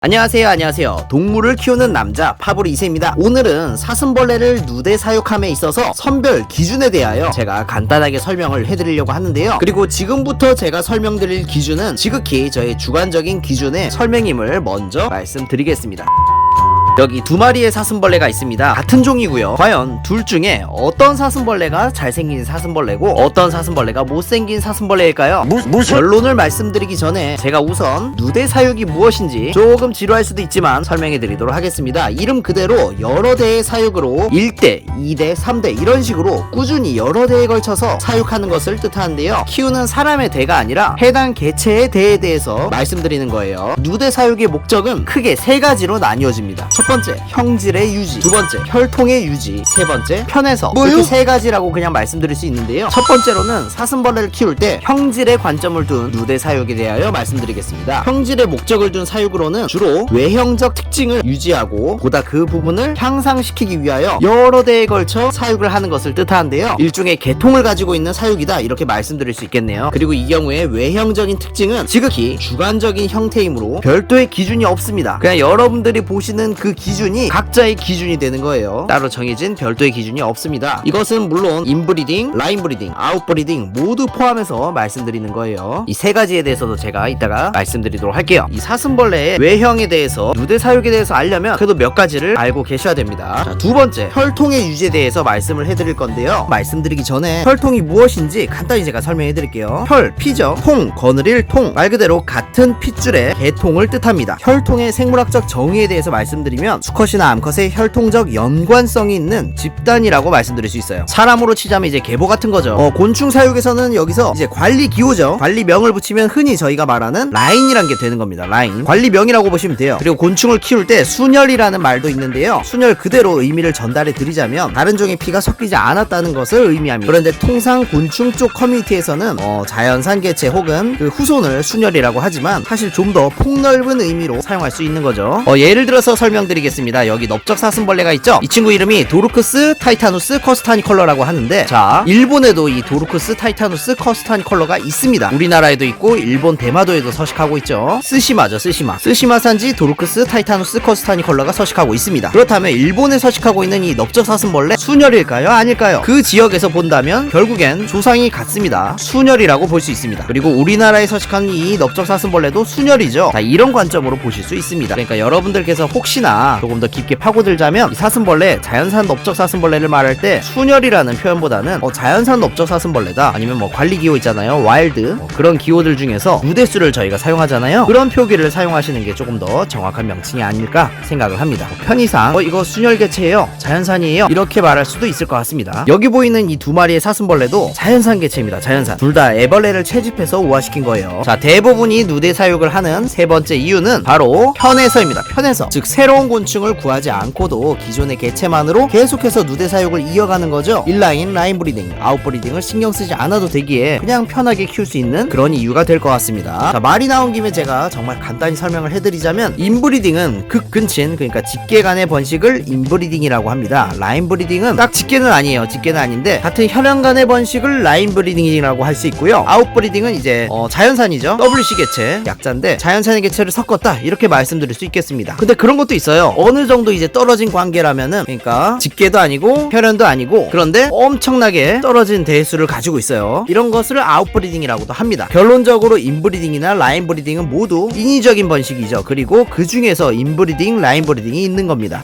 안녕하세요. 동물을 키우는 남자 파브리 2세입니다. 오늘은 사슴벌레를 누대 사육함에 있어서 선별 기준에 대하여 제가 간단하게 설명을 해드리려고 하는데요. 그리고 지금부터 제가 설명드릴 기준은 지극히 저의 주관적인 기준의 설명임을 먼저 말씀드리겠습니다. 여기 두 마리의 사슴벌레가 있습니다. 같은 종이고요. 과연 둘 중에 어떤 사슴벌레가 잘생긴 사슴벌레고 어떤 사슴벌레가 못생긴 사슴벌레일까요? 결론을 말씀드리기 전에 제가 우선 누대 사육이 무엇인지 조금 지루할 수도 있지만 설명해 드리도록 하겠습니다. 이름 그대로 여러 대의 사육으로 1대, 2대, 3대 이런 식으로 꾸준히 여러 대에 걸쳐서 사육하는 것을 뜻하는데요. 키우는 사람의 대가 아니라 해당 개체의 대에 대해서 말씀드리는 거예요. 누대 사육의 목적은 크게 세 가지로 나뉘어집니다. 첫 번째, 형질의 유지. 두 번째, 혈통의 유지. 세 번째, 편해서. 이렇게 세 가지라고 그냥 말씀드릴 수 있는데요. 첫 번째로는 사슴벌레를 키울 때 형질의 관점을 둔 누대 사육에 대하여 말씀드리겠습니다. 형질의 목적을 둔 사육으로는 주로 외형적 특징을 유지하고 보다 그 부분을 향상시키기 위하여 여러 대에 걸쳐 사육을 하는 것을 뜻하는데요. 일종의 계통을 가지고 있는 사육이다 이렇게 말씀드릴 수 있겠네요. 그리고 이 경우에 외형적인 특징은 지극히 주관적인 형태이므로 별도의 기준이 없습니다. 그냥 여러분들이 보시는 그 기준이 각자의 기준이 되는 거예요. 따로 정해진 별도의 기준이 없습니다. 이것은 물론 인브리딩, 라인브리딩, 아웃브리딩 모두 포함해서 말씀드리는 거예요. 이 세 가지에 대해서도 제가 이따가 말씀드리도록 할게요. 이 사슴벌레의 외형에 대해서 누대 사육에 대해서 알려면 그래도 몇 가지를 알고 계셔야 됩니다. 자, 두 번째, 혈통의 유지에 대해서 말씀을 해드릴 건데요. 말씀드리기 전에 혈통이 무엇인지 간단히 제가 설명해 드릴게요. 혈, 피죠. 통, 거느릴 통. 말 그대로 같은 핏줄의 계통을 뜻합니다. 혈통의 생물학적 정의에 대해서 말씀드리면 수컷이나 암컷의 혈통적 연관성이 있는 집단이라고 말씀드릴 수 있어요. 사람으로 치자면 이제 계보 같은 거죠. 곤충 사육에서는 여기서 이제 관리기호죠. 관리명을 붙이면 흔히 저희가 말하는 라인이란 게 되는 겁니다. 라인. 관리명이라고 보시면 돼요. 그리고 곤충을 키울 때 순혈이라는 말도 있는데요. 순혈 그대로 의미를 전달해 드리자면 다른 종의 피가 섞이지 않았다는 것을 의미합니다. 그런데 통상 곤충 쪽 커뮤니티에서는 자연산 개체 혹은 그 후손을 순혈이라고 하지만 사실 좀 더 폭넓은 의미로 사용할 수 있는 거죠. 예를 들어서 설명드리겠습니다. 여기 넓적 사슴벌레가 있죠. 이 친구 이름이 도르크스 타이타누스 커스타니컬러라고 하는데, 자, 일본에도 이 도르크스 타이타누스 커스타니컬러가 있습니다. 우리나라에도 있고 일본 대마도에도 서식하고 있죠. 스시마죠. 스시마산지 도르크스 타이타누스 커스타니컬러가 서식하고 있습니다. 그렇다면 일본에 서식하고 있는 이 넓적 사슴벌레 순혈일까요? 아닐까요? 그 지역에서 본다면 결국엔 조상이 같습니다. 순혈이라고 볼 수 있습니다. 그리고 우리나라에 서식하는 이 넓적 사슴벌레도 순혈이죠. 자, 이런 관점으로 보실 수 있습니다. 그러니까 여러분들께서 혹시나 조금 더 깊게 파고들자면 이 사슴벌레, 자연산 넓적 사슴벌레를 말할 때 순혈이라는 표현보다는 자연산 넓적 사슴벌레다, 아니면 관리기호 있잖아요, 와일드, 그런 기호들 중에서 누대수를 저희가 사용하잖아요. 그런 표기를 사용하시는 게 조금 더 정확한 명칭이 아닐까 생각을 합니다. 편의상 이거 순혈 개체예요, 자연산이에요, 이렇게 말할 수도 있을 것 같습니다. 여기 보이는 이 두 마리의 사슴벌레도 자연산 개체입니다. 자연산. 둘 다 애벌레를 채집해서 우화시킨 거예요. 자, 대부분이 누대 사육을 하는 세 번째 이유는 바로 편해서입니다. 편해서. 즉 새로운 곤충을 구하지 않고도 기존의 개체만으로 계속해서 누대 사육을 이어가는 거죠. 인라인, 라인 브리딩, 아웃 브리딩을 신경 쓰지 않아도 되기에 그냥 편하게 키울 수 있는 그런 이유가 될 것 같습니다. 자, 말이 나온 김에 제가 정말 간단히 설명을 해드리자면, 인브리딩은 극근친, 그러니까 직계 간의 번식을 인브리딩이라고 합니다. 라인 브리딩은 딱 직계는 아니에요. 직계는 아닌데 같은 혈연 간의 번식을 라인 브리딩이라고 할 수 있고요. 아웃 브리딩은 이제 자연산이죠. WC 개체, 약자인데 자연산의 개체를 섞었다 이렇게 말씀드릴 수 있겠습니다. 근데 그런 것도 있어요. 어느 정도 이제 떨어진 관계라면은, 그러니까 직계도 아니고 혈연도 아니고 그런데 엄청나게 떨어진 대수를 가지고 있어요. 이런 것을 아웃브리딩이라고도 합니다. 결론적으로 인브리딩이나 라인 브리딩은 모두 인위적인 번식이죠. 그리고 그 중에서 인브리딩, 라인 브리딩이 있는 겁니다.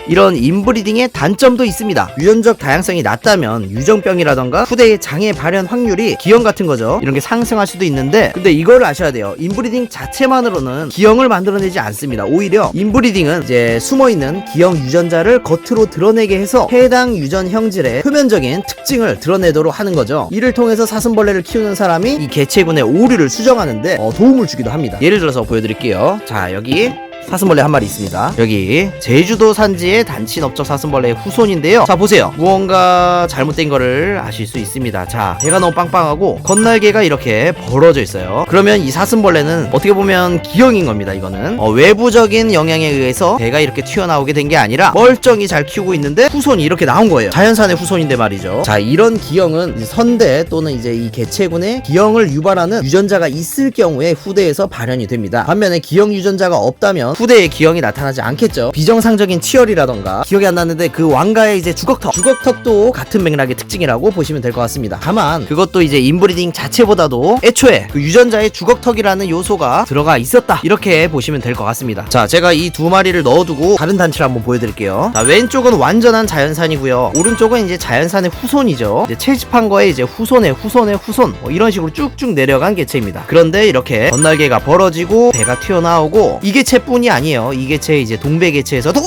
이런 인브리딩의 단점도 있습니다. 유전적 다양성이 낮다면 유정병이라던가 후대의 장애 발현 확률이 기형 같은 거죠, 이런 게 상승할 수도 있는데, 근데 이걸 아셔야 돼요. 인브리딩 자체만으로는 기형을 만들어내지 않습니다. 오히려 인브리딩은 이제 숨어있는 기형 유전자를 겉으로 드러내게 해서 해당 유전 형질의 표면적인 특징을 드러내도록 하는 거죠. 이를 통해서 사슴벌레를 키우는 사람이 이 개체군의 오류를 수정하는데 도움을 주기도 합니다. 예를 들어서 보여드릴게요. 자, 여기 사슴벌레 한 마리 있습니다. 여기 제주도 산지의 단친업적 사슴벌레의 후손인데요. 자 보세요. 무언가 잘못된 거를 아실 수 있습니다. 자, 배가 너무 빵빵하고 겉날개가 이렇게 벌어져 있어요. 그러면 이 사슴벌레는 어떻게 보면 기형인 겁니다. 이거는 외부적인 영향에 의해서 배가 이렇게 튀어나오게 된 게 아니라 멀쩡히 잘 키우고 있는데 후손이 이렇게 나온 거예요. 자연산의 후손인데 말이죠. 자, 이런 기형은 선대 또는 이제 이 개체군의 기형을 유발하는 유전자가 있을 경우에 후대에서 발현이 됩니다. 반면에 기형 유전자가 없다면 후대에 기형이 나타나지 않겠죠. 비정상적인 치열이라던가 기억이 안 나는데 그 왕가의 이제 주걱턱도 같은 맥락의 특징이라고 보시면 될 것 같습니다. 다만 그것도 이제 인브리딩 자체보다도 애초에 그 유전자에 주걱턱이라는 요소가 들어가 있었다, 이렇게 보시면 될 것 같습니다. 자, 제가 이 두 마리를 넣어두고 다른 단체를 한번 보여드릴게요. 자, 왼쪽은 완전한 자연산이고요. 오른쪽은 이제 자연산의 후손이죠. 이제 채집한 거에 이제 후손의 후손 이런 식으로 쭉쭉 내려간 개체입니다. 그런데 이렇게 겉날개가 벌어지고 배가 튀어나오고 이 개체뿐이 아니에요. 이 개체 이제 동배 개체에서도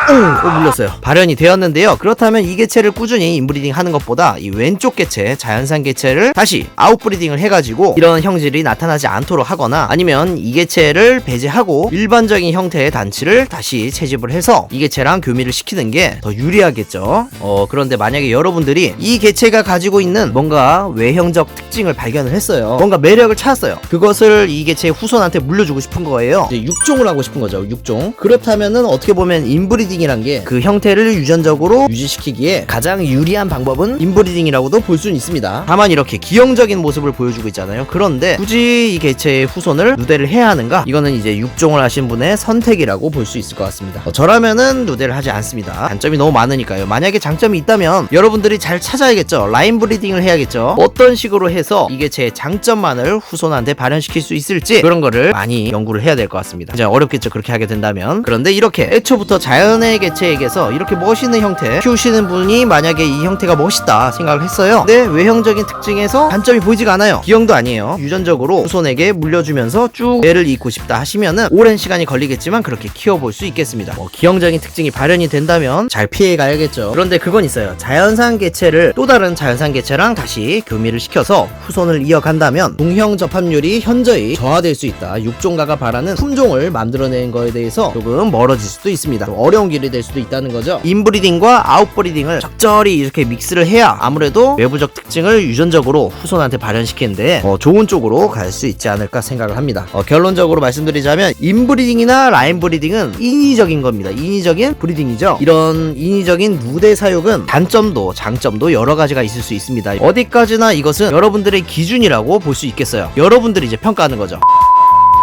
물렸어요. 발현이 되었는데요. 그렇다면 이 개체를 꾸준히 인브리딩 하는 것보다 이 왼쪽 개체, 자연산 개체를 다시 아웃브리딩을 해가지고 이런 형질이 나타나지 않도록 하거나 아니면 이 개체를 배제하고 일반적인 형태의 단치를 다시 채집을 해서 이 개체랑 교미를 시키는 게 더 유리하겠죠. 그런데 만약에 여러분들이 이 개체가 가지고 있는 뭔가 외형적 특징을 발견을 했어요. 뭔가 매력을 찾았어요. 그것을 이 개체의 후손한테 물려주고 싶은 거예요. 이제 육종을 하고 싶은 거죠. 육종. 그렇다면은 어떻게 보면 인브리딩이란 게 그 형태를 유전적으로 유지시키기에 가장 유리한 방법은 인브리딩이라고도 볼 수는 있습니다. 다만 이렇게 기형적인 모습을 보여주고 있잖아요. 그런데 굳이 이 개체의 후손을 누대를 해야 하는가? 이거는 이제 육종을 하신 분의 선택이라고 볼 수 있을 것 같습니다. 저라면은 누대를 하지 않습니다. 단점이 너무 많으니까요. 만약에 장점이 있다면 여러분들이 잘 찾아야겠죠. 라인 브리딩을 해야겠죠. 어떤 식으로 해서 이 개체의 장점만을 후손한테 발현시킬 수 있을지 그런 거를 많이 연구를 해야 될 것 같습니다. 이제 어렵겠죠. 그렇게 하게 된다면. 그런데 이렇게 애초부터 자연의 개체에게서 이렇게 멋있는 형태 키우시는 분이 만약에 이 형태가 멋있다 생각을 했어요. 근데 외형적인 특징에서 단점이 보이지가 않아요. 기형도 아니에요. 유전적으로 후손에게 물려주면서 쭉 애를 잇고 싶다 하시면은 오랜 시간이 걸리겠지만 그렇게 키워볼 수 있겠습니다. 기형적인 특징이 발현이 된다면 잘 피해가야겠죠. 그런데 그건 있어요. 자연산 개체를 또 다른 자연산 개체랑 다시 교미를 시켜서 후손을 이어간다면 동형 접합률이 현저히 저하될 수 있다. 육종가가 바라는 품종을 만들어내는 거에 대해서 조금 멀어질 수도 있습니다. 어려운 길이 될 수도 있다는 거죠. 인브리딩과 아웃브리딩을 적절히 이렇게 믹스를 해야 아무래도 외부적 특징을 유전적으로 후손한테 발현시키는데 좋은 쪽으로 갈 수 있지 않을까 생각을 합니다. 결론적으로 말씀드리자면 인브리딩이나 라인 브리딩은 인위적인 겁니다. 인위적인 브리딩이죠. 이런 인위적인 누대 사육은 단점도 장점도 여러 가지가 있을 수 있습니다. 어디까지나 이것은 여러분들의 기준이라고 볼 수 있겠어요. 여러분들이 이제 평가하는 거죠.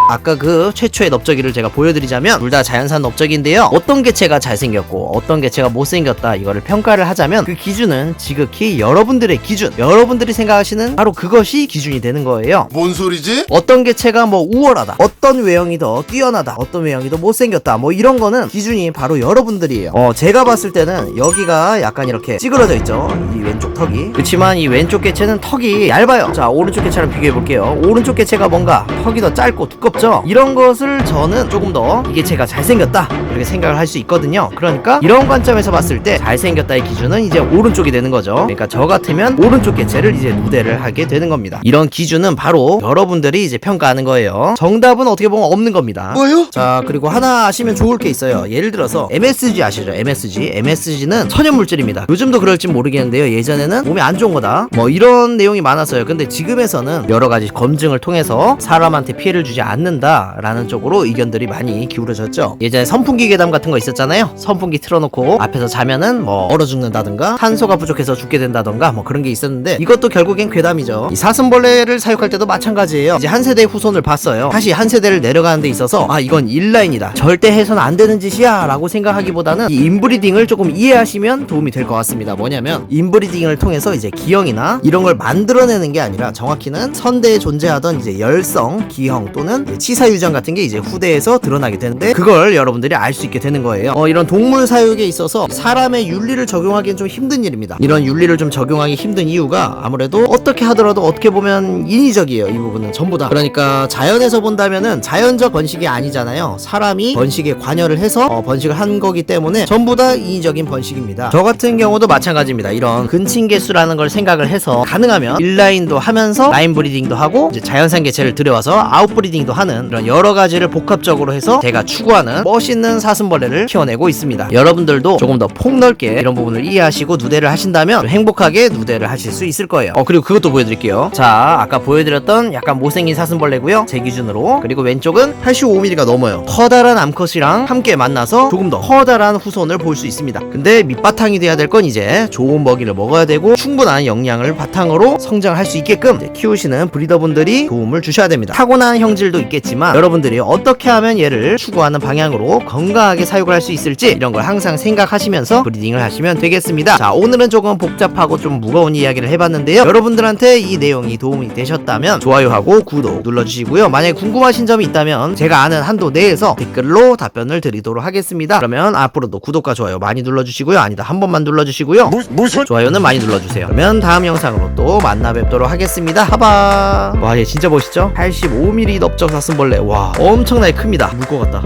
아까 그 최초의 넓적이를 제가 보여드리자면 둘 다 자연산 넓적인데요. 어떤 개체가 잘생겼고 어떤 개체가 못생겼다 이거를 평가를 하자면 그 기준은 지극히 여러분들의 기준, 여러분들이 생각하시는 바로 그것이 기준이 되는 거예요. 뭔 소리지? 어떤 개체가 뭐 우월하다, 어떤 외형이 더 뛰어나다, 어떤 외형이 더 못생겼다, 뭐 이런 거는 기준이 바로 여러분들이에요. 제가 봤을 때는 여기가 약간 이렇게 찌그러져 있죠, 이 왼쪽 턱이. 그치만 이 왼쪽 개체는 턱이 얇아요. 자, 오른쪽 개체랑 비교해 볼게요. 오른쪽 개체가 뭔가 턱이 더 짧고 두껍죠. 이런 것을 저는 조금 더 이 개체가 잘생겼다 이렇게 생각을 할 수 있거든요. 그러니까 이런 관점에서 봤을 때 잘생겼다의 기준은 이제 오른쪽이 되는 거죠. 그러니까 저 같으면 오른쪽 개체를 이제 누대를 하게 되는 겁니다. 이런 기준은 바로 여러분들이 이제 평가하는 거예요. 정답은 어떻게 보면 없는 겁니다. 뭐요? 자, 그리고 하나 아시면 좋을 게 있어요. 예를 들어서 MSG 아시죠? MSG는 천연물질입니다. 요즘도 그럴지 모르겠는데요. 예전에는 몸에 안 좋은 거다 뭐 이런 내용이 많았어요. 근데 지금에서는 여러 가지 검증을 통해서 사람한테 피해를 주지 않는다 라는 쪽으로 의견들이 많이 기울어졌죠. 예전에 선풍기 괴담 같은 거 있었잖아요. 선풍기 틀어놓고 앞에서 자면은 뭐 얼어 죽는다든가 탄소가 부족해서 죽게 된다든가 뭐 그런 게 있었는데 이것도 결국엔 괴담이죠. 이 사슴벌레를 사육할 때도 마찬가지예요. 이제 한 세대의 후손을 봤어요. 다시 한 세대를 내려가는 데 있어서 이건 인라인이다, 절대 해서는 안 되는 짓이야 라고 생각하기보다는 이 인브리딩을 조금 이해하시면 도움이 될 것 같습니다. 뭐냐면 인브리딩을 통해서 이제 기형이나 이런 걸 만들어내는 게 아니라 정확히는 선대에 존재하던 이제 열성, 기형 또는 치사 유전 같은 게 이제 후대에서 드러나게 되는데 그걸 여러분들이 알 수 있게 되는 거예요. 이런 동물 사육에 있어서 사람의 윤리를 적용하기엔 좀 힘든 일입니다. 이런 윤리를 좀 적용하기 힘든 이유가 아무래도 어떻게 하더라도 어떻게 보면 인위적이에요. 이 부분은 전부 다. 그러니까 자연에서 본다면은 자연적 번식이 아니잖아요. 사람이 번식에 관여를 해서 번식을 한 거기 때문에 전부 다 인위적인 번식입니다. 저 같은 경우도 마찬가지입니다. 이런 근친개수라는 걸 생각을 해서 가능하면 인라인도 하면서 라인 브리딩도 하고 이제 자연산 개체를 들여와서 아웃 브리딩도 하는 이런 여러 가지를 복합적으로 해서 제가 추구하는 멋있는 사슴벌레를 키워내고 있습니다. 여러분들도 조금 더 폭넓게 이런 부분을 이해하시고 누대를 하신다면 행복하게 누대를 하실 수 있을 거예요. 그리고 그것도 보여드릴게요. 자, 아까 보여드렸던 약간 못생긴 사슴벌레고요, 제 기준으로. 그리고 왼쪽은 85mm가 넘어요. 커다란 암컷이랑 함께 만나서 조금 더 커다란 후손을 볼 수 있습니다. 근데 밑바탕이 돼야 될 건 이제 좋은 먹이를 먹어야 되고 충분한 영양을 바탕으로 성장할 수 있게끔 이제 키우시는 브리더분들이 도움을 주셔야 됩니다. 타고난 형질도 있겠지만 여러분들이 어떻게 하면 얘를 추구하는 방향으로 건강하게 사육을 할 수 있을지 이런 걸 항상 생각하시면서 브리딩을 하시면 되겠습니다. 자, 오늘은 조금 복잡하고 좀 무거운 이야기를 해봤는데요. 여러분들한테 이 내용이 도움이 되셨다면 좋아요하고 구독 눌러주시고요. 만약에 궁금하신 점이 있다면 제가 아는 한도 내에서 댓글로 답변을 드리도록 하겠습니다. 그러면 앞으로도 구독과 좋아요 많이 눌러주시고요. 아니다, 한 번만 눌러주시고요. 무슨 좋아요는 많이 눌러주세요. 그러면 다음 영상으로 또 만나 뵙도록 하겠습니다. 하바. 와, 얘 진짜 멋있죠? 85mm 넓적 사슴벌레. 와, 엄청나게 큽니다. 물 것 같다.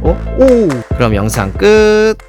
오. 그럼 영상 끝.